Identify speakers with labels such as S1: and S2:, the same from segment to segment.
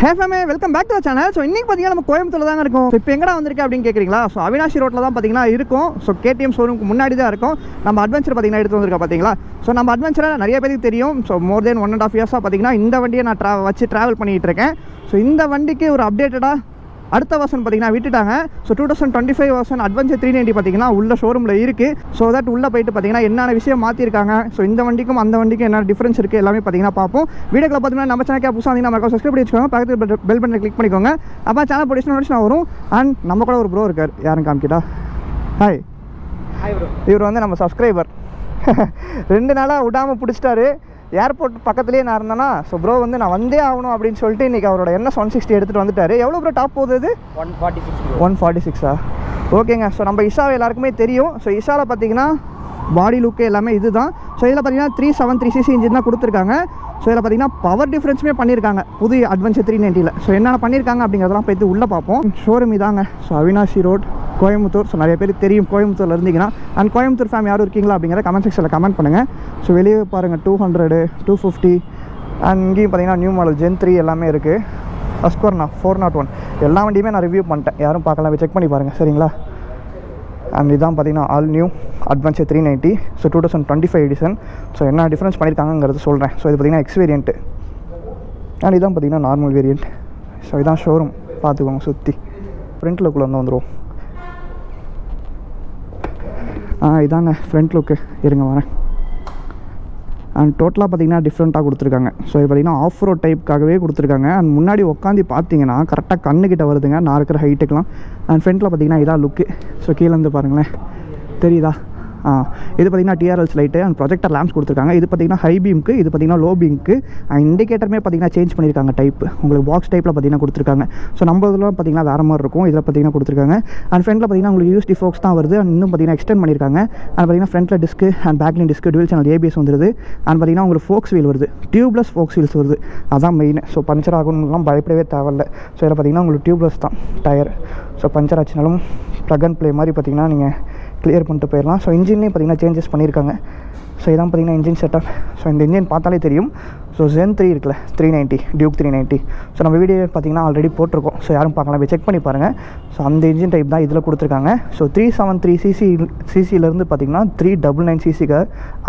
S1: Hey family, welcome back to the channel. So இன்னைக்கு பாத்தீங்கன்னா நம்ம கோயம்புத்தூர்ல தான் இருக்கோம். இப்போ எங்கடா வந்திருக்கே அப்படினு கேக்குறீங்களா? சோ அவினாஷி ரோட்ல தான் பாத்தீங்கன்னா இருக்கும். சோ KTM ஷோரூம்க்கு முன்னாடி தான் இருக்கும். நம்ம அட்வென்ச்சர் பாத்தீங்கன்னா எடுத்து வந்திருக்கோம் பாத்தீங்களா? சோ நம்ம அட்வென்ச்சர் நிறைய பேருக்கு தெரியும். சோ more than 1.5 years பாத்தீங்கன்னா இந்த வண்டியை நான் டிராவல் பண்ணிட்டு இருக்கேன். சோ இந்த வண்டிக்கு ஒரு அப்டேட்டடா அடுத்த வருஷன் பார்த்தீங்கன்னா விட்டுட்டாங்க. ஸோ 2025 வருஷன் அட்வென்ச்சர் 390 பார்த்தீங்கன்னா உள்ள ஷோரூமில் இருக்குது. ஸோ தட் உள்ளே போயிட்டு பார்த்தீங்கன்னா என்னென்ன விஷயம் மாற்றிருக்காங்க, ஸோ இந்த வண்டிக்கும் அந்த வண்டிக்கும் என்ன டிஃப்ரென்ஸ் இருக்குது எல்லாமே பார்த்தீங்கன்னா பார்ப்போம். வீடியோவில் பார்த்தீங்கன்னா நம்ம சேனல் புதுசாக வந்து நம்ம சப்ஸ்கிரைப் பண்ணி வச்சுக்கோங்க, பக்கத்தில் பெல் பட்டனை கிளிக் பண்ணிக்கோங்க. அப்போ சேனல் போட்டு வரும். அண்ட் நம்ம கூட ஒரு ப்ரோ இருக்கார், யாரும் காமிக்கிட்டா. Hi bro. இவர் வந்து நம்ம சப்ஸ்கிரைபர். 2 நாளாக விடாமல் பிடிச்சிட்டாரு. ஏர்போர்ட் பக்கத்துலேயே நான் இருந்தேன்னா, ஸோ ப்ரோ வந்து நான் வந்தே ஆகணும் அப்படின்னு சொல்லிட்டு இன்றைக்கி அவரோட NS 160 எடுத்துகிட்டு வந்துட்டார். எவ்வளோ ப்ரோ டாப் போகுது அது? 146. ஓகேங்க. ஸோ நம்ம இஷாவை எல்லாருக்குமே தெரியும். ஸோ இஷாவில் பார்த்தீங்கன்னா பாடி லுக்கு எல்லாமே இது தான். ஸோ இதில் பார்த்தீங்கன்னா 373cc இன்ஜின் தான் கொடுத்துருக்காங்க. ஸோ இதில் பார்த்தீங்கன்னா பவர் டிஃப்ரென்ஸுமே பண்ணியிருக்காங்க புது அட்வென்ச்சர் 390ல். ஸோ என்னென்ன பண்ணியிருக்காங்க அப்படிங்கிறதெல்லாம் போய்த்து உள்ளே பார்ப்போம். ஷோரூம் இதாங்க. So Avinashi road, Coimbatore. So நிறைய பேர் தெரியும் கோயம்புத்தூரில் இருந்தீங்கன்னா. அண்ட் கோயம்புத்தூர் ஃபேம் யாரும் இருக்கீங்களா அப்படிங்கிற கமெண்ட் செக்ஷனில் கமெண்ட் பண்ணுங்கள். ஸோ வெளியே பாருங்கள் 200, 250 அண்ட் இங்கேயும் பார்த்தீங்கன்னா நியூ மாடல் Gen 3 எல்லாமே இருக்குது. அஸ்கோர்னா 401 எல்லா வண்டியுமே நான் ரிவ்யூ பண்ணிட்டேன், யாரும் பார்க்கலாம், செக் பண்ணி பாருங்கள் சரிங்களா. அண்ட் இதான் பார்த்தீங்கன்னா all new adventure 390. So 2025 edition. So என்ன டிஃப்ரென்ஸ் பண்ணியிருக்காங்கிறது சொல்கிறேன். ஸோ இது பார்த்தீங்கன்னா எக்ஸ் வேரியண்ட்டு. அண்ட் இதான் பார்த்தீங்கன்னா நார்மல் வேரியண்ட். ஸோ இதான் ஷோரூம், பார்த்துக்கோங்க சுற்றி. ஃப்ரண்ட் லுக்கில் வந்துடுவோம். இதாங்க ஃப்ரண்ட் லுக்கு. இருங்க வரேன். அண்ட் டோட்டலாக பார்த்தீங்கன்னா டிஃப்ரெண்ட்டாக கொடுத்துருக்காங்க. ஸோ இது பார்த்தீங்கன்னா ஆஃப் ரோட் டைப்புக்காகவே கொடுத்துருக்காங்க. அண்ட் முன்னாடி உட்காந்து பார்த்தீங்கன்னா கரெக்டாக கண்ணுக்கிட்ட வருதுங்க நான் இருக்கிற ஹைட்டுக்கெலாம். அண்ட் ஃப்ரண்ட்டில் பார்த்தீங்கன்னா இதான் லுக்கு. ஸோ கீழேருந்து பாருங்களேன், தெரியுதா? இது பார்த்தீங்கன்னா TRLs light and projector lamps கொடுத்துருக்காங்க. இது பார்த்தீங்கன்னா ஹை பீமுக்கு, இது பார்த்தீங்கன்னா லோ பீமுக்கு. அண்ட் இண்டிகேட்டருமே பார்த்தீங்கன்னா சேஞ்ச் பண்ணியிருக்காங்க டைப். உங்களுக்கு பாக்ஸ் டைப்பில் பார்த்தீங்கன்னா கொடுத்துருக்காங்க. ஸோ நம்ம இதெல்லாம் பார்த்தீங்கன்னா வேறு மாதிரி இருக்கும். இதில் பார்த்தீங்கன்னா கொடுத்துருக்காங்க. அண்ட் ஃப்ரண்ட்டில் பார்த்தீங்கன்னா உங்களுக்கு யூஎஸ்டி ஃபோக்ஸ் தான் வருது. அண்ட் இன்னும் பார்த்தீங்கன்னா எக்ஸ்டெண்ட் பண்ணியிருக்காங்க. அண்ட் பார்த்தீங்கன்னா ஃப்ரண்ட்டில் disc and பேக்லைன் disc, twelve channel ABS வந்துருது. அண்ட் பார்த்தீங்கன்னா உங்களுக்கு ஃபோக்ஸ் வீல் வருது, டியூப்லெஸ் ஃபோக்ஸ் வீல்ஸ் வருது. அதான் மெயின். ஸோ பஞ்சர் ஆகணும்லாம் பயப்படவே தேவையில்லை. ஸோ இதில் பார்த்தீங்கன்னா உங்களுக்கு டியூப்லெஸ் தான் டயர். ஸோ பஞ்சர் ஆச்சுனாலும் ப்ளக் அண்ட் ப்ளே மாதிரி பார்த்தீங்கன்னா நீங்கள் கிளியர் பண்ணிட்டு போயிடலாம். ஸோ இன்ஜின்லேயும் பார்த்தீங்கன்னா சேஞ்சஸ் பண்ணியிருக்காங்க. ஸோ இதான் பார்த்தீங்கன்னா இன்ஜின் செட்டப். ஸோ இந்த இன்ஜின் பார்த்தாலே தெரியும். ஸோ Gen 3 இருக்குல்ல 390, டியூக் 390. ஸோ நம்ம வீடியோ பார்த்தீங்கன்னா ஆல்ரெடி போட்டிருக்கோம். ஸோ யாரும் பார்க்கலாம், போய் செக் பண்ணி பாருங்கள். ஸோ அந்த இன்ஜின் டைப் தான் இதில் கொடுத்துருக்காங்க. ஸோ 373cc பார்த்தீங்கன்னா 399cc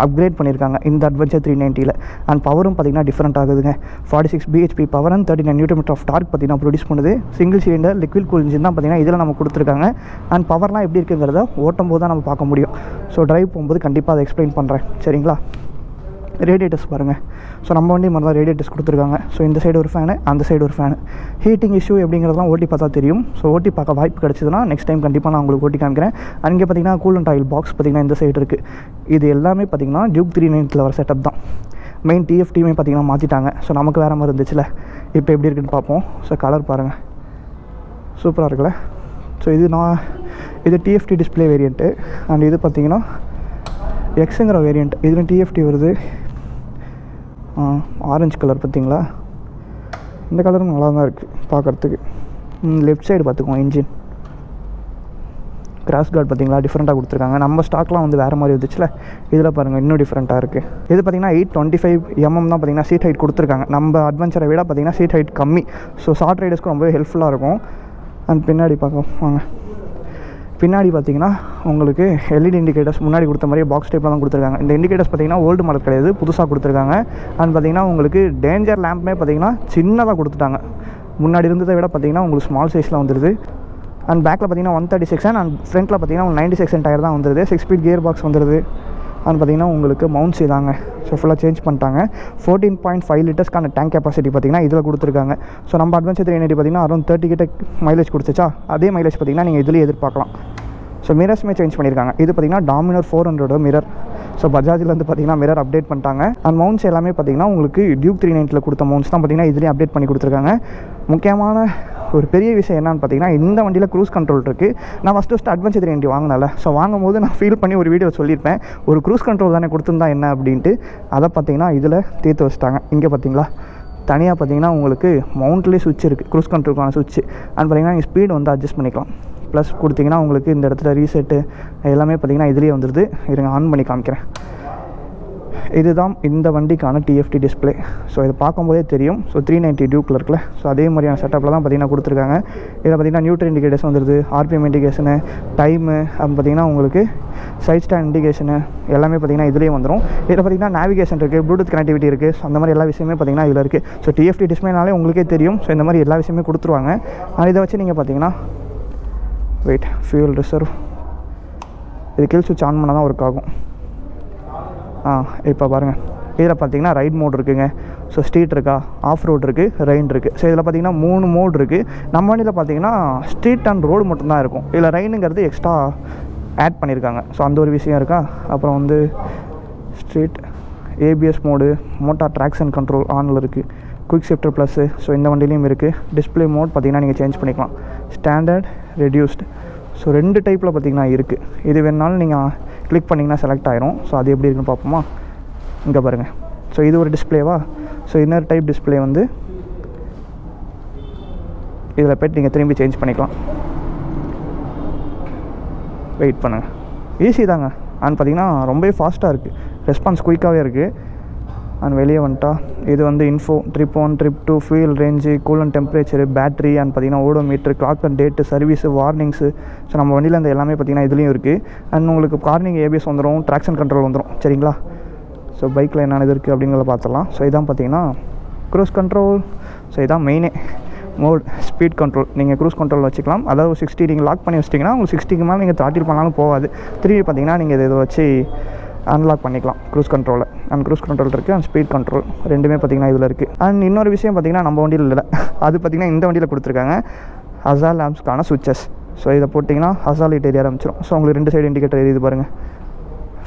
S1: அப்கிரேட் பண்ணியிருக்காங்க இந்த அட்வென்ச்சர் 390ல். அண்ட் பவரும் பார்த்தீங்கன்னா டிஃப்ரெண்ட் ஆகுதுங்க. 46 bhp power and 39 Nm of torque பார்த்தீங்கன்னா ப்ரொடியூஸ் பண்ணுது. Single cylinder liquid cool engine தான் பார்த்தீங்கன்னா இதில் நம்ம கொடுத்துருக்காங்க. அண்ட் பவர்லாம் எப்படி இருக்குங்கிறத ஓட்டும் போது தான் நம்ம பார்க்க முடியும். ஸோ டிரைவ் போகும்போது கண்டிப்பாக அதை எக்ஸ்பிளைன் பண்ணுறேன் சரிங்களா. ரேடியேட்டர்ஸ் பாருங்கள். ஸோ நம்ம வண்டி மாதிரி தான் ரேடியேட்டர்ஸ் கொடுத்துருக்காங்க. ஸோ இந்த சைடு ஒரு ஃபேனு, அந்த சைடு ஒரு ஃபேனு. ஹீட்டிங் இஷ்யூ எப்படிங்கிறதுலாம் ஓட்டி பார்த்தா தெரியும். ஸோ ஓட்டி பார்க்க வாய்ப்பு கிடச்சிதுன்னா நெக்ஸ்ட் டைம் கண்டிப்பாக நான் உங்களுக்கு ஓட்டி காமிக்கிறேன். அங்கே பார்த்தீங்கன்னா கூலண்ட் ஆயில் பாக்ஸ் பார்த்தீங்கன்னா இந்த சைடு இருக்குது. இது எல்லாமே பார்த்தீங்கன்னா டியூக் 390ல் வர செட்டப் தான். மெயின் TFTயுமே பார்த்தீங்கன்னா மாற்றிட்டாங்க. ஸோ நமக்கு வேறு மாதிரி இருந்துச்சுல, இப்போ எப்படி இருக்குன்னு பார்ப்போம். ஸோ கலர் பாருங்கள், சூப்பராக இருக்குல்ல. ஸோ இது TFT டிஸ்பிளே வேரியண்ட்டு. அண்ட் இது பார்த்தீங்கன்னா எக்ஸுங்கிற வேரியண்ட். இதில் TFT வருது. ஆரஞ்சு கலர் பார்த்தீங்களா, இந்த கலரும் நல்லா தான் இருக்குது பார்க்குறதுக்கு. லெஃப்ட் சைடு பார்த்துக்குவோம். இன்ஜின் கிராஸ் கார்டு பார்த்தீங்களா டிஃப்ரெண்ட்டாக கொடுத்துருக்காங்க. நம்ம ஸ்டாக்லாம் வந்து வேறு மாதிரி இருந்துச்சுல, இதில் பாருங்கள் இன்னும் டிஃப்ரெண்ட்டாக இருக்குது. இது பார்த்தீங்கன்னா 825 mm தான் பார்த்தீங்கன்னா சீட் ஹைட் கொடுத்துருக்காங்க. நம்ம அட்வென்ச்சரை விட பார்த்தீங்கன்னா சீட் ஹைட் கம்மி. ஸோ ஷார்ட் ரைடர்ஸ்க்கு ரொம்பவே ஹெல்ப்ஃபுல்லாக இருக்கும். அண்ட் பின்னாடி பார்க்க வாங்க. பின்னாடி பார்த்தீங்கன்னா உங்களுக்கு LED இண்டிகேட்டர்ஸ் முன்னாடி கொடுத்த மாதிரியே பாக்ஸ் டைப்பில் தான் கொடுத்துருக்காங்க. இந்த இண்டிகேட்டர்ஸ் பார்த்தீங்கன்னா ஓல்டு மாடல் கிடையாது, புதுசாக கொடுத்துருக்காங்க. அண்ட் பார்த்தீங்கன்னா உங்களுக்கு டேஞ்சர் லேம்ப்மே பார்த்தீங்கன்னா சின்னதாக கொடுத்துட்டாங்க. முன்னாடி இருந்ததை விட பார்த்தீங்கன்னா உங்களுக்கு ஸ்மால் சைஸில் வந்துடுது. அண்ட் பேக்கில் பார்த்தீங்கன்னா 136 அண்ட் ஃப்ரண்ட்டில் பார்த்தீங்கன்னா 96 டயர் தான் வந்துடுது. 6 ஸ்பீட் கியர் பாக்ஸ் வந்துடுது. அண்ட் பார்த்தீங்கன்னா உங்களுக்கு மவுண்ட்ஸ் இதாங்க. ஸோ ஃபுல்லாக சேஞ்ச் பண்ணிட்டாங்க. 14.5 லிட்டர்ஸ்க்கான டேங்க் கெப்பாசிட்டி பார்த்தீங்கன்னா இதில் கொடுத்துருக்காங்க. ஸோ நம்ம அட்வென்ச்சர் 390 பார்த்தீங்கன்னா அரௌண்ட் 30 கிட்ட மைலேஜ் கொடுத்துச்சா, அதே மைலேஜ் பார்த்தீங்கன்னா நீங்கள் இதில் எதிர்பார்க்கலாம். ஸோ மிரர்ஸுமே சேஞ்ச் பண்ணியிருக்காங்க. இது பார்த்தீங்கன்னா டாமினர் 400 மிரர். ஸோ பஜாஜ்லேருந்து பார்த்தீங்கன்னா மிரர் அப்டேட் பண்ணிட்டாங்க. அண்ட் மவுண்ட்ஸ் எல்லாமே பார்த்தீங்கன்னா உங்களுக்கு டியூக் 390ல் கொடுத்த மவுண்ட்ஸ் தான் பார்த்தீங்கன்னா இதுலேயும் அப்டேட் பண்ணி கொடுத்துருக்காங்க. முக்கியமான ஒரு பெரிய விஷயம் என்னன்னு பார்த்தீங்கன்னா இந்த வண்டியில் க்ரூஸ் கண்ட்ரோல் இருக்குது. நான் ஃபஸ்ட்டு அட்வென்ச்சர் 390 வாங்கினால, ஸோ வாங்கும் போது நான் ஃபீல் பண்ணி ஒரு வீடியோ சொல்லியிருப்பேன், ஒரு க்ரூஸ் கண்ட்ரோல் தானே கொடுத்துருந்தா என்ன அப்படின்ட்டு. அதை பார்த்தீங்கன்னா இதில் தீர்த்து வச்சுட்டாங்க. இங்கே பார்த்தீங்களா தனியாக பார்த்தீங்கன்னா உங்களுக்கு மவுண்ட்லேயே சுவிட்ச் இருக்குது, க்ரூஸ் கண்ட்ரோலுக்கான சுவிட்ச். அண்ட் பார்த்தீங்கன்னா நீங்கள் ஸ்பீடு வந்து அட்ஜஸ்ட் பண்ணிக்கலாம். ப்ளஸ் கொடுத்தீங்கன்னா உங்களுக்கு இந்த இடத்துல ரீசெட்டு எல்லாமே பார்த்தீங்கன்னா இதுலேயே வந்துடுது. இருங்க ஆன் பண்ணி காமிக்கிறேன். இதுதான் இந்த வண்டிக்கான டிஎஃப்டி டிஸ்பிளே. ஸோ இது பார்க்கும்போதே தெரியும். ஸோ 390 டியூக்கில் இருக்குல்ல, ஸோ அதே மாதிரியான செட்டப்பில் தான் பார்த்திங்கன்னா கொடுத்துருக்காங்க. இதில் பார்த்திங்கன்னா நியூட்ரல் இண்டிகேட்டர்ஸ் வந்துடுது, ஆர்பிஎம் இண்டிகேஷனு, டைமு, அப்போ பார்த்திங்கன்னா உங்களுக்கு சைட் ஸ்டாண்ட் இண்டிகேஷனு எல்லாமே பார்த்திங்கன்னா இதுலேயே வந்துடும். இதில் பார்த்திங்கன்னா நேவிகேஷன் இருக்குது, ப்ளூடூத் கனெக்டிவிட்டி இருக்குது. ஸோ அந்த மாதிரி எல்லா விஷயமே பார்த்திங்கன்னா இதில் இருக்குது. ஸோ டிஎஃப்டி டிஸ்பிளேனாலே உங்களுக்கே தெரியும். ஸோ இந்த மாதிரி எல்லா விஷயமே கொடுத்துருவாங்க. இதை வச்சு நீங்கள் பார்த்திங்கன்னா வெயிட் ஃபியூல் ரிசர்வ் இது கில் சுவிட்ச் ஆன் பண்ணால் தான் ஒர்க் ஆகும். இப்போ பாருங்கள், இதில் பார்த்தீங்கன்னா ரைட் மோட் இருக்குங்க. ஸோ ஸ்ட்ரீட் இருக்கா, ஆஃப் ரோட் இருக்குது, ரெயின் இருக்குது. ஸோ இதில் பார்த்தீங்கன்னா 3 மோட் இருக்குது. நம்ம வண்டியில் பார்த்தீங்கன்னா ஸ்ட்ரீட் அண்ட் ரோடு மட்டும்தான் இருக்கும். இதில் ரெயினுங்கிறது எக்ஸ்ட்ரா ஆட் பண்ணியிருக்காங்க. ஸோ அந்த ஒரு விஷயம் இருக்கா. அப்புறம் வந்து street ABS mode, motor traction control ஆனில் இருக்குது, குயிக் ஷிஃப்டர் ப்ளஸ்ஸு. ஸோ இந்த வண்டிலையும் இருக்குது. டிஸ்பிளே மோட் பார்த்திங்கன்னா நீங்கள் சேஞ்ச் பண்ணிக்கலாம், ஸ்டாண்டர்ட், ரெடியூஸ்டு. ஸோ 2 டைப்பில் பார்த்திங்கன்னா இருக்குது. இது வேணாலும் நீங்கள் கிளிக் பண்ணிங்கன்னா செலக்ட் ஆயிரும். ஸோ அது எப்படி இருக்குன்னு பார்ப்போமா. இங்கே பாருங்கள். ஸோ இது ஒரு டிஸ்பிளேவா. ஸோ இன்னொரு டைப் டிஸ்பிளே வந்து இதில் போய்ட்டு நீங்கள் திரும்பி சேஞ்ச் பண்ணிக்கலாம். வெயிட் பண்ணுங்கள், ஈஸி தாங்க. அண்ட் பார்த்திங்கன்னா ரொம்ப ஃபாஸ்ட்டாக இருக்குது, ரெஸ்பான்ஸ் குயிக்காகவே இருக்குது. அண்ட் வெளியே வந்துட்டா இது வந்து info, trip 1, trip 2, fuel range, coolant temperature, battery, and பார்த்திங்கன்னா odometer, clock and date, service, warnings. So நம்ம வண்டியில் அந்த எல்லாமே பார்த்திங்கன்னா இதுலேயும் இருக்குது. அண்ட் உங்களுக்கு கார்னிங் ஏபிஎஸ் வந்துடும், ட்ராக்ஷன் கண்ட்ரோல் வந்துடும். சரிங்களா. ஸோ பைக்கில் என்னென்ன இது இருக்குது அப்படிங்கிறத பார்த்துடலாம். ஸோ இதான் பார்த்திங்கன்னா க்ரூஸ் கண்ட்ரோல். ஸோ இதான் மெயினே மோட். ஸ்பீட் கண்ட்ரோல் நீங்கள் க்ரூஸ் கண்ட்ரோல் வச்சுக்கலாம். அதாவது 60 நீங்கள் லாக் பண்ணி வச்சிட்டிங்கன்னா உங்களுக்கு 60க்கு மேலே நீங்கள் த்ராட்டில் பண்ணாலும் போகாது. திரும்பி பார்த்திங்கன்னா நீங்கள் இதை வச்சு அன்லாக் பண்ணிக்கலாம் க்ரூஸ் கண்ட்ரோலை. அண்ட் க்ரூஸ் கண்ட்ரோல் இருக்குது, அண்ட் ஸ்பீட் கண்ட்ரோல் ரெண்டுமே பார்த்திங்கன்னா இதில் இருக்குது. அண்ட் இன்னொரு விஷயம் பார்த்திங்கன்னா நம்ம வண்டியில் இல்லை, அது பார்த்திங்கன்னா இந்த வண்டியில் கொடுத்துருக்காங்க, ஹசார் லேம்ப்ஸ்க்கான சுவிச்சஸ். ஸோ இதை போட்டிங்கன்னா ஹசார் லைட் ஏரியா ஆரம்பிச்சிடும். ஸோ உங்களுக்கு 2 சைடு இண்டிகேட்டர் எரியுது பாருங்கள்.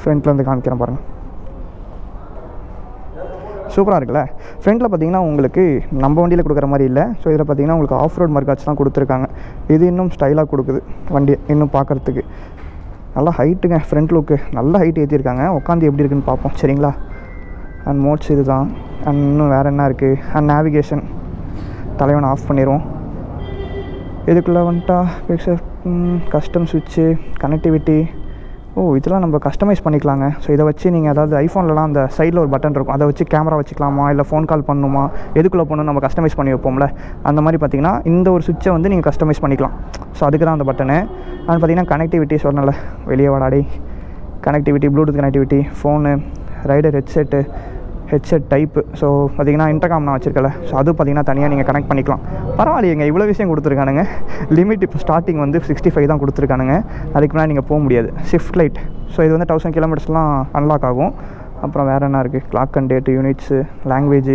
S1: ஃப்ரண்ட்லேருந்து காமிக்கிறேன் பாருங்கள், சூப்பராக இருக்குல்ல. ஃப்ரண்ட்டில் பார்த்திங்கன்னா உங்களுக்கு நம்ம வண்டியில் கொடுக்குற மாதிரி இல்லை. ஸோ இதில் பார்த்திங்கன்னா உங்களுக்கு ஆஃப் ரோட் மார்க்காச்சு தான் கொடுத்துருக்காங்க. இது இன்னும் ஸ்டைலாக கொடுக்குது வண்டியை இன்னும் பார்க்குறதுக்கு. நல்லா ஹைட்டுங்க, ஃப்ரண்ட் லுக்கு நல்ல ஹைட் ஏற்றிருக்காங்க. உட்காந்து எப்படி இருக்குன்னு பார்ப்போம். சரிங்களா. அண்ட் மோட்ஸ் இது தான். அண்ட் இன்னும் வேறு என்ன இருக்குது. அண்ட் நேவிகேஷன் தலைவனை ஆஃப் பண்ணிடுவோம். இதுக்குள்ளே வந்துட்டா கஸ்டம் சுவிட்சு, கனெக்டிவிட்டி. இதெல்லாம் நம்ம கஸ்டமைஸ் பண்ணிக்கலாங்க. ஸோ இதை வச்சு நீங்கள் அதாவது ஐஃபோன்லலாம் அந்த சைடில் ஒரு பட்டன் இருக்கும், அதை வச்சு கேமரா வச்சுக்கலாமா, இல்லை ஃபோன் கால் பண்ணணுமா, எதுக்குள்ளே போகணும் நம்ம கஸ்டமைஸ் பண்ணி வைப்போம்ல, அந்த மாதிரி பார்த்திங்கன்னா இந்த ஒரு சுவிட்சை வந்து நீங்கள் கஸ்டமைஸ் பண்ணிக்கலாம். ஸோ அதுக்கு தான் அந்த பட்டனு. அண்ட் பார்த்திங்கன்னா கனெக்டிவிட்டி சொன்னல, வெளியே வாடாடி, connectivity, Bluetooth connectivity, phone, rider headset type. So பார்த்திங்கன்னா இன்டர்காம் நான் வச்சுருக்கல, ஸோ அது பார்த்திங்கன்னா தனியாக நீங்கள் கனெக்ட் பண்ணிக்கலாம். பரவாயில்லைங்க, இவ்வளோ விஷயம் கொடுத்துருக்கானுங்க. லிமிட் இப்போ ஸ்டார்டிங் வந்து 65 தான் கொடுத்துருக்கானுங்க. அதுக்கு மேலே நீங்கள் போக முடியாது. Shift light. ஸோ இது வந்து 1000 கிலோமீட்டர்ஸ்லாம் அன்லாக் ஆகும். அப்புறம் வேறு என்ன இருக்குது, clock and date, units, language,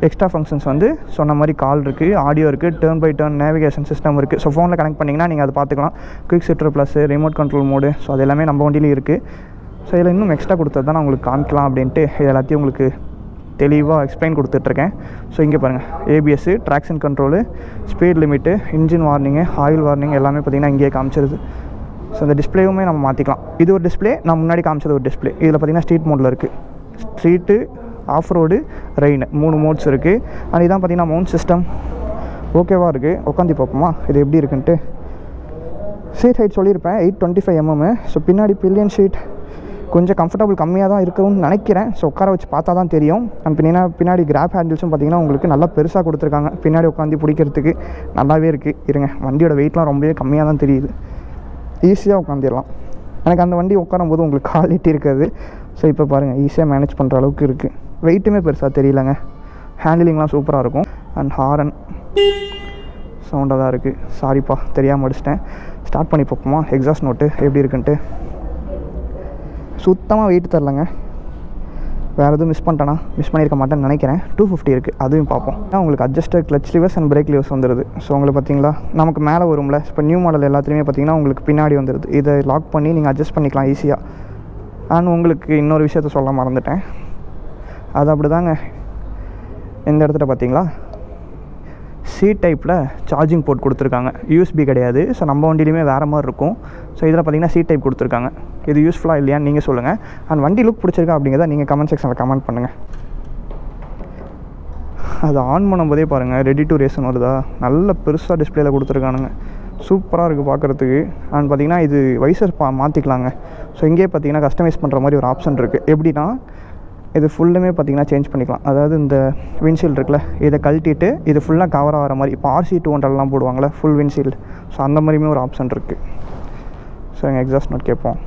S1: extra functions வந்து சொன்ன மாதிரி கால் இருக்குது, ஆடியோ இருக்குது, turn by turn navigation system இருக்குது. ஸோ ஃபோனில் கனெக்ட் பண்ணிங்கன்னா நீங்கள் அதை பார்த்துக்கலாம். Quick shifter plus, remote control mode. So அது எல்லாமே நம்ம வண்டியிலையும் இருக்குது. ஸோ இதில் இன்னும் எக்ஸ்ட்ரா கொடுத்தது தான் நான் உங்களுக்கு காமிக்கலாம் அப்படின்ட்டு இது எல்லாத்தையும் உங்களுக்கு தெளிவாக எக்ஸ்பிளைன் கொடுத்துட்ருக்கேன். ஸோ இங்கே பாருங்கள், ABS, traction control, speed limit, engine warning, oil warning எல்லாமே பார்த்திங்கன்னா இங்கேயே காமிச்சிருது. ஸோ இந்த டிஸ்பிளேவுமே நம்ம மாற்றிக்கலாம். இது ஒரு டிஸ்பிளே, நான் முன்னாடி காமிச்சது ஒரு டிஸ்பிளே. இதில் பார்த்திங்கன்னா ஸ்ட்ரீட் மோடில் இருக்குது, street, off road, rain 3 modes இருக்குது. அண்ட் இதான் பார்த்திங்கன்னா மவுண்ட் சிஸ்டம். ஓகேவாக இருக்குது. உட்காந்து பார்ப்போமா இது எப்படி இருக்குன்ட்டு. சீட் ஹைட் சொல்லியிருப்பேன் 825 mm. ஸோ பின்னாடி பில்லியன் ஷீட் கொஞ்சம் கம்ஃபர்டபுள் கம்மியாக தான் இருக்கும்னு நினைக்கிறேன். ஸோ உட்கார வச்சு பார்த்தா தான் தெரியும். அண்ட் பின்னாடி கிராப் ஹேண்டில்ஸும் பார்த்திங்கன்னா உங்களுக்கு நல்லா பெருசாக கொடுத்துருக்காங்க. பின்னாடி உட்காந்து பிடிக்கிறதுக்கு நல்லாவே இருக்குது. இருங்க, வண்டியோட வெயிட்லாம் ரொம்பவே கம்மியாக தான் தெரியுது. ஈஸியாக உட்காந்துடலாம். எனக்கு அந்த வண்டி உட்காரும் போது உங்களுக்கு குவாலிட்டி இருக்காது. ஸோ இப்போ பாருங்கள், ஈஸியாக மேனேஜ் பண்ணுற அளவுக்கு இருக்குது. வெயிட்டுமே பெருசாக தெரியலங்க. ஹேண்டிலிங்லாம் சூப்பராக இருக்கும். அண்ட் ஹாரன் சவுண்டாக தான் இருக்குது. சாரிப்பா தெரியாமல் அடிச்சிட்டேன். ஸ்டார்ட் பண்ணி பார்ப்போமா எக்ஸாஸ்ட் நோட்டு எப்படி இருக்குன்ட்டு. சுத்தமாக வெயிட் தரலங்க. வேறு எதுவும் மிஸ் பண்ணியிருக்க மாட்டேன்னு நினைக்கிறேன். 250 இருக்குது, அதுவும் பார்ப்போம். உங்களுக்கு adjuster clutch levers and break levers வந்துடுது. ஸோ உங்களுக்கு பார்த்தீங்களா நமக்கு மேலே வரும்ல. இப்போ நியூ மாடல் எல்லாத்துலேயுமே பார்த்தீங்கன்னா உங்களுக்கு பின்னாடி வந்துடுது. இதை லாக் பண்ணி நீங்கள் அட்ஜஸ்ட் பண்ணிக்கலாம் ஈஸியாக. அண்ட் உங்களுக்கு இன்னொரு விஷயத்த சொல்ல மறந்துட்டேன். அது அப்படி தாங்க. இந்த இடத்துல பார்த்தீங்களா சி டைப்பில் சார்ஜிங் போர்ட் கொடுத்துருக்காங்க. யூஎஸ்பி கிடையாது. ஸோ நம்ம வண்டியிலையுமே வேறு மாதிரி இருக்கும். ஸோ இதில் பார்த்தீங்கன்னா சி டைப் கொடுத்துருக்காங்க. இது யூஸ்ஃபுல்லாக இல்லையான்னு நீங்கள் சொல்லுங்கள். அண்ட் வண்டி லுக் பிடிச்சிருக்கா அப்படிங்கிறத நீங்கள் கமெண்ட் செக்ஷனில் கமெண்ட் பண்ணுங்கள். அது ஆன் பண்ணும்போதே பாருங்கள், ரெடி டு ரேஸ்னு வருதா, நல்ல பெருசாக டிஸ்பிளேயில் கொடுத்துருக்கானுங்க. சூப்பராக இருக்குது பார்க்குறதுக்கு. அண்ட் பார்த்திங்கன்னா இது வைசர் மாற்றிக்கலாங்க. ஸோ இங்கே பார்த்தீங்கன்னா கஸ்டமைஸ் பண்ணுற மாதிரி ஒரு ஆப்ஷன் இருக்குது. எப்படின்னா இது ஃபுல்லுமே பார்த்திங்கன்னா சேஞ்ச் பண்ணிக்கலாம். அதாவது இந்த விண்ட்ஷீல்டு இருக்குல்ல, இதை கழட்டிட்டு இது ஃபுல்லாக கவர் ஆகிற மாதிரி. இப்போ RC 200லாம் போடுவாங்களே ஃபுல் விண்ட்ஷீல்டு, ஸோ அந்த மாதிரியுமே ஒரு ஆப்ஷன் இருக்குது. ஸோ எங்கள் எக்ஸாஸ்ட் நோட் கேட்போம்.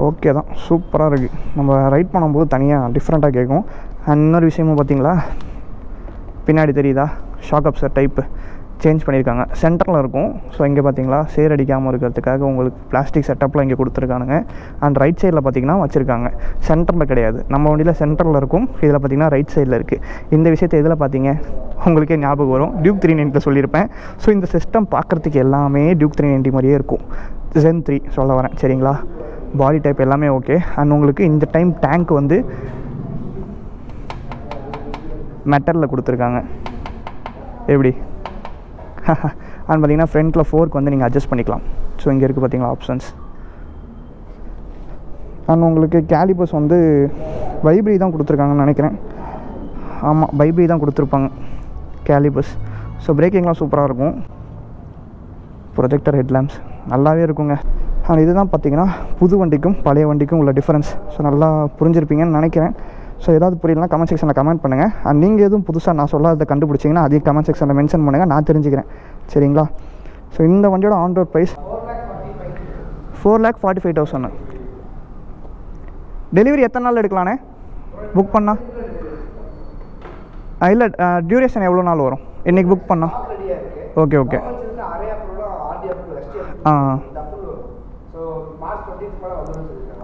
S1: ஓகே தான், சூப்பராக இருக்குது. நம்ம ரைட் பண்ணும்போது தனியாக டிஃப்ரெண்ட்டாக கேட்கும். அண்ட் இன்னொரு விஷயமும் பார்த்தீங்களா, பின்னாடி தெரியுதா ஷாக் அப்சர் டைப்பு சேஞ்ச் பண்ணியிருக்காங்க. சென்டரில் இருக்கும். ஸோ இங்கே பார்த்தீங்களா சேர் அடிக்காமல் இருக்கிறதுக்காக உங்களுக்கு பிளாஸ்டிக் செட்டப்பில் இங்கே கொடுத்துருக்கானுங்க. அண்ட் ரைட் சைடில் பார்த்தீங்கன்னா வச்சுருக்காங்க. சென்டரில் கிடையாது, நம்ம வண்டியில் சென்டரில் இருக்கும். இதில் பார்த்தீங்கன்னா ரைட் சைடில் இருக்குது. இந்த விஷயத்தை இதில் பார்த்தீங்க உங்களுக்கே ஞாபகம் வரும், டியூக் 390 சொல்லியிருப்பேன். ஸோ இந்த சிஸ்டம் பார்க்குறதுக்கு எல்லாமே டியூக் 390 மாதிரியே இருக்கும். Zen 3 சொல்ல வரேன், சரிங்களா. பாடி டைப் எல்லாமே ஓகே. அண்ட் உங்களுக்கு இந்த டைம் டேங்க் வந்து மெட்டலில் கொடுத்துருக்காங்க. எப்படி அண்ட் பார்த்தீங்கன்னா ஃப்ரண்ட்டில் ஃபோர்க் வந்து நீங்கள் அட்ஜஸ்ட் பண்ணிக்கலாம். ஸோ இங்கே இருக்குது பார்த்தீங்களா ஆப்ஷன்ஸ். அண்ட் உங்களுக்கு கேலிபர்ஸ் வந்து வைப்ரி தான் கொடுத்துருக்காங்கன்னு நினைக்கிறேன். ஆமாம், வைப்ரி தான் கொடுத்துருப்பாங்க கேலிபர்ஸ். ஸோ பிரேக்கிங்லாம் சூப்பராக இருக்கும். ப்ரொஜெக்டர் ஹெட்லாம்ப்ஸ் நல்லாவே இருக்குங்க. அண்ட் இதுதான் பார்த்தீங்கன்னா புது வண்டிக்கும் பழைய வண்டிக்கும் உள்ள டிஃப்ரென்ஸ். ஸோ நல்லா புரிஞ்சிருப்பீங்கன்னு நினைக்கிறேன். ஸோ ஏதாவது புரியலனா கமெண்ட் செக்ஷனில் கமெண்ட் பண்ணுங்கள். அண்ட் நீங்கள் எதுவும் புதுசாக நான் சொல்லாத கண்டுபிடிச்சிங்கன்னா அதையும் கமெண்ட் செக்ஷனில் மென்ஷன் பண்ணுங்கள், நான் தெரிஞ்சுக்கிறேன், சரிங்களா. ஸோ இந்த வண்டியோட ஆன் ரோட் ப்ரைஸ் 4,45,000. டெலிவரி எத்தனை நாள் எடுக்கலானே புக் பண்ணால்? இல்லை, டியூரேஷன் எவ்வளோ நாள் வரும் இன்றைக்கி புக் பண்ணால்? Okay okay.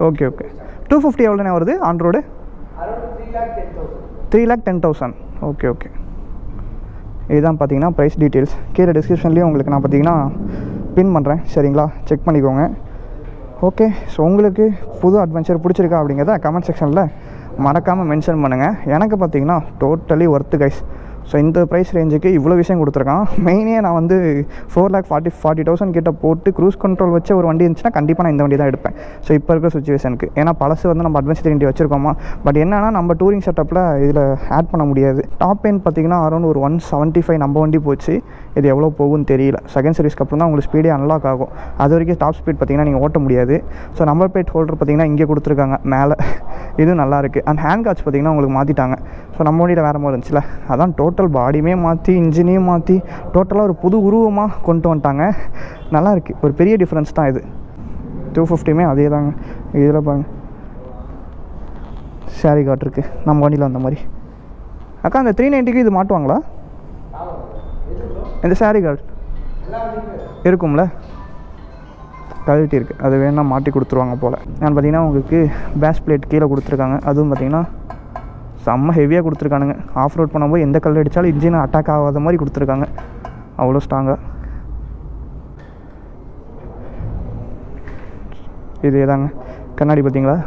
S1: Okay okay. 250 எவ்வளோண்ணே வருது ஆன் ரோடு? 3,10,000. Okay okay. இதுதான் பார்த்தீங்கன்னா ப்ரைஸ் டீட்டெயில்ஸ். கீழே டிஸ்கிரிப்ஷன்லேயும் உங்களுக்கு நான் பார்த்தீங்கன்னா பின் பண்ணுறேன், சரிங்களா, செக் பண்ணிக்கோங்க. ஓகே. ஸோ உங்களுக்கு புது அட்வென்ச்சர் பிடிச்சிருக்கா அப்படிங்கிறத கமெண்ட் செக்ஷனில் மறக்காமல் மென்ஷன் பண்ணுங்கள். எனக்கு பார்த்தீங்கன்னா டோட்டலி ஒர்த்து கைஸ். ஸோ இந்த ப்ரைஸ் ரேஞ்சுக்கு இவ்வளோ விஷயம் கொடுத்துருக்கான். மெயினே நான் வந்து 4,40,000 கிட்ட போட்டு க்ரூஸ் கண்ட்ரோல் வச்ச ஒரு வண்டி இருந்துச்சுன்னா கண்டிப்பாக நான் இந்த வண்டி தான் எடுப்பேன். ஸோ இப்போ இருக்கிற சுச்சுவேஷனுக்கு. ஏன்னா பழசு வந்து நம்ம அட்வென்ச்சர் 390 வச்சுருக்கோமா, பட் என்னென்னா நம்ம டூரிங் செட்டப்பில் இதில் ஆட் பண்ண முடியாது. டாப் எண்ட் பார்த்திங்கன்னா அரௌண்ட் ஒரு 175 நம்ம வண்டி போச்சு. இது எவ்வளோ போகும்னு தெரியல. செகண்ட் சர்வீஸ்க்கு அப்புறம் தான் உங்களுக்கு ஸ்பீடே அன்லாக் ஆகும். அது வரைக்கும் டாப் ஸ்பீட் பார்த்திங்கன்னா நீங்கள் ஓட்ட முடியாது. ஸோ நம்பர் பிளேட் ஹோல்டர் பார்த்திங்கன்னா இங்கே கொடுத்துருக்காங்க மேலே, இதுவும் நல்லாயிருக்கு. அண்ட் ஹேண்ட் காட்ச் பார்த்திங்கன்னா உங்களுக்கு மாற்றிட்டாங்க. ஸோ நம்ம வண்டியில் வேறு மாதிரி இருந்துச்சுல, அதான் டோட்டல் பாடியுமே மாற்றி இன்ஜினையும் மாற்றி டோட்டலாக ஒரு புது உருவமாக கொண்டு வந்துட்டாங்க. நல்லாயிருக்கு, ஒரு பெரிய டிஃப்ரென்ஸ் தான் இது. 250மே அதே தாங்க. இதில் பாருங்க ஷேரி கார்ட் இருக்குது நம்ம வண்டியில் அந்த மாதிரி. அக்கா அந்த 390க்கு இது மாட்டுவாங்களா? இந்த ஷேரி கார்டு இருக்கும்ல, கழட்டி இருக்குது, அது வேணா மாட்டி கொடுத்துருவாங்க போல். நான் பார்த்தீங்கன்னா உங்களுக்கு பேஸ் பிளேட் கீழே கொடுத்துருக்காங்க. அதுவும் பார்த்தீங்கன்னா செம்ம ஹெவியாக கொடுத்துருக்கானுங்க. ஆஃப் ரோட் பண்ணும்போது எந்த கல் அடித்தாலும் இன்ஜின் அட்டாக் ஆகாத மாதிரி கொடுத்துருக்காங்க, அவ்வளோ ஸ்ட்ராங்காக. இதே தாங்க கண்ணாடி பார்த்தீங்களா,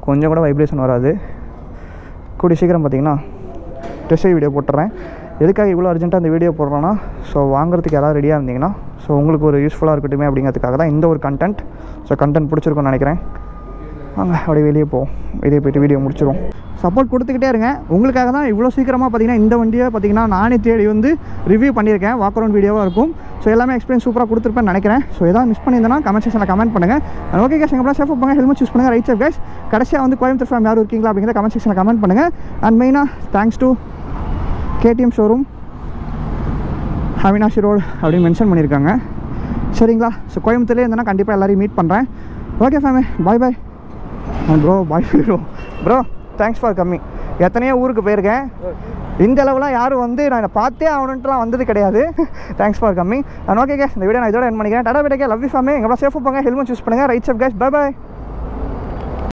S1: கொஞ்சம் கூட வைப்ரேஷன் வராது. கூடிய சீக்கிரம் பார்த்தீங்கன்னா டெஸ்ட் வீடியோ போட்டுறேன். எதுக்காக இவ்வளோ அர்ஜென்ட்டாக அந்த வீடியோ போடுறோன்னா, ஸோ வாங்குறதுக்கு யாராவது ரெடியாக இருந்தீங்கன்னா ஸோ உங்களுக்கு ஒரு யூஸ்ஃபுல்லாக இருக்கட்டுமே அப்படிங்கிறதுக்காக தான் இந்த ஒரு கண்டென்ட். ஸோ கண்டென்ட் பிடிச்சிருக்குன்னு நினைக்கிறேன். வாங்க அப்படியே வெளியே போவோம், வெளியே போய்ட்டு வீடியோ முடிச்சிடுவோம். சப்போர்ட் கொடுத்துக்கிட்டே இருங்க. உங்களுக்காக தான் இவ்வளோ சீக்கிரமாக பார்த்தீங்கன்னா இந்த வண்டியை பார்த்தீங்கன்னா நானே தேடி வந்து ரிவ்யூ பண்ணியிருக்கேன். வாக் அரவுண்ட் வீடியோவாக இருக்கும். ஸோ எல்லாமே எக்ஸ்பீரியன்ஸ் சூப்பராக கொடுத்துருப்பேன்னு நினைக்கிறேன். ஸோ எதாவது மிஸ் பண்ணியிருந்தேன்னா கமெண்ட் செக்ஷனில் கமெண்ட் பண்ணுங்கள். ஓகே கேஸ், எங்கள் சேஃப் பண்ணுங்கள், ஹெல்மெட் யூஸ் பண்ணுங்கள், ரைட் சேஃப் கேஸ். கடைசியாக வந்து கோயம்புத்தூர் ஃபேம் யாரும் இருக்கீங்களா அப்படிங்கிறத கமெண்ட் செக்ஷனில் கமெண்ட் பண்ணுங்கள். அண்ட் மெயினாக thanks to KTM showroom Avinashi road அப்படின்னு மென்ஷன் பண்ணியிருக்காங்க, சரிங்களா. ஸோ கோயம்புத்தூர்லேயே இருந்தேன்னா கண்டிப்பாக எல்லாரையும் மீட் பண்ணுறேன். ஓகே ஃபேமே, bye bye. Bro bye bro, thanks for coming. எத்தனையோ ஊருக்கு போயிருக்கேன், இந்த அளவுலாம் யாரும் வந்து நான் பார்த்தே ஆகணுன்ட்டுலாம் வந்தது கிடையாது. Thanks for coming. And okay guys, இந்த வீடியோ நான் இதோட என் பண்ணிக்கிறேன். டாடா பேட்டே, லவ் யூ ஃபேமே. எங்களை சேஃபாக போங்க, ஹெல்மெட் யூஸ் பண்ணுங்கள், ரைட் சேஃப் கேஸ், பாய் பாய்.